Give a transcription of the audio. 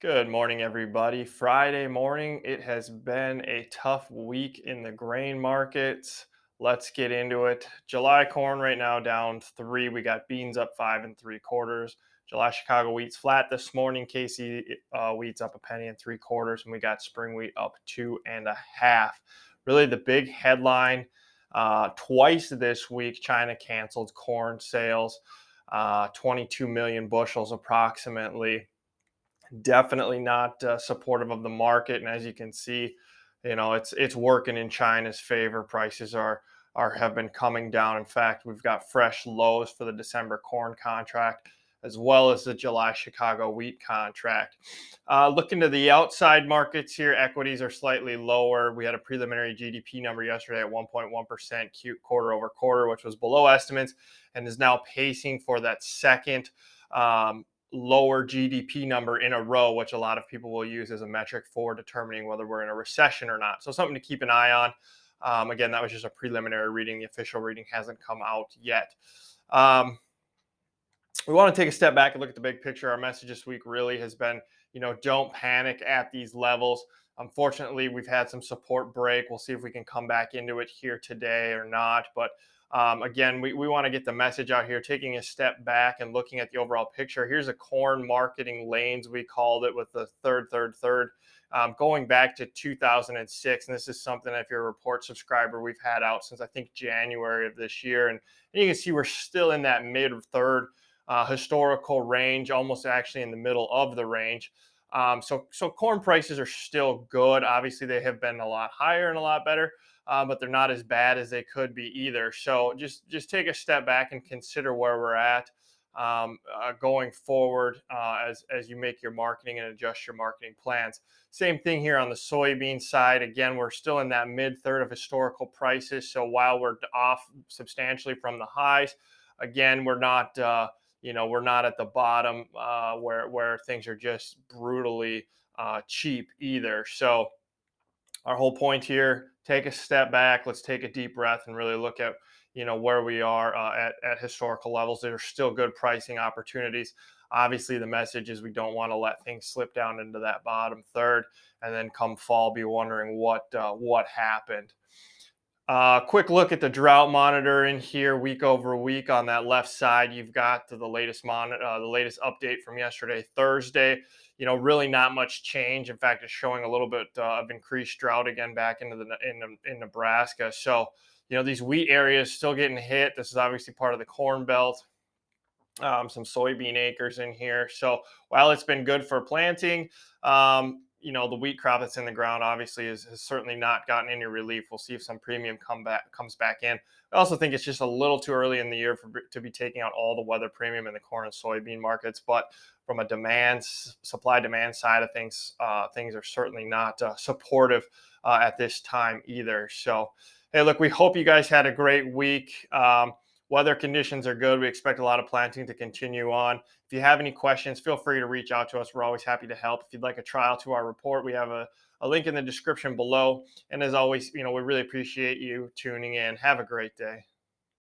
Good morning, everybody. Friday morning. It has been a tough week in the grain markets. Let's get into it. July corn right now down 3. We got beans up 5 3/4. July Chicago wheat's flat this morning. KC wheat's up a penny and 3/4, and we got spring wheat up 2.5. Really, the big headline twice this week: China canceled corn sales, 22 million bushels approximately. Definitely not supportive of the market. And as you can see, it's working in China's favor. Prices are have been coming down. In fact, we've got fresh lows for the December corn contract as well as the July Chicago wheat contract. Looking to the outside markets here, equities are slightly lower. We had a preliminary GDP number yesterday at 1.1% quarter over quarter, which was below estimates and is now pacing for that second um, lower GDP number in a row, which a lot of people will use as a metric for determining whether we're in a recession or not. So something to keep an eye on. Again, that was just a preliminary reading. The official reading hasn't come out yet. Um, we want to take a step back and look at the big picture. Our message this week really has been, don't panic at these levels. Unfortunately, we've had some support break. We'll see if we can come back into it here today or not. But again, we want to get the message out here, taking a step back and looking at the overall picture. Here's a corn marketing lanes, we called it, with the third. Going back to 2006. And this is something, if you're a report subscriber, we've had out since I think January of this year. And you can see we're still in that mid third historical range, almost actually in the middle of the range. So corn prices are still good. Obviously, they have been a lot higher and a lot better, but they're not as bad as they could be either. So just take a step back and consider where we're at going forward as you make your marketing and adjust your marketing plans. Same thing here on the soybean side. Again, we're still in that mid third of historical prices. So while we're off substantially from the highs, again, we're not at the bottom where things are just brutally cheap either. So our whole point here: take a step back. Let's take a deep breath and really look at where we are at historical levels. There are still good pricing opportunities. Obviously, the message is we don't want to let things slip down into that bottom third, and then come fall be wondering what happened. Quick look at the drought monitor in here, week over week. On that left side, you've got the latest update from yesterday, Thursday. Really not much change. In fact, it's showing a little bit of increased drought again back into in Nebraska. So, these wheat areas still getting hit. This is obviously part of the corn belt. Some soybean acres in here. So while it's been good for planting, the wheat crop that's in the ground obviously has certainly not gotten any relief. We'll see if some premium comes back in. I also think it's just a little too early in the year to be taking out all the weather premium in the corn and soybean markets. But from a supply demand side of things, things are certainly not supportive at this time either. So, hey, look, we hope you guys had a great week. Weather conditions are good. We expect a lot of planting to continue on. If you have any questions, feel free to reach out to us. We're always happy to help. If you'd like a trial to our report, we have a link in the description below. And as always, we really appreciate you tuning in. Have a great day.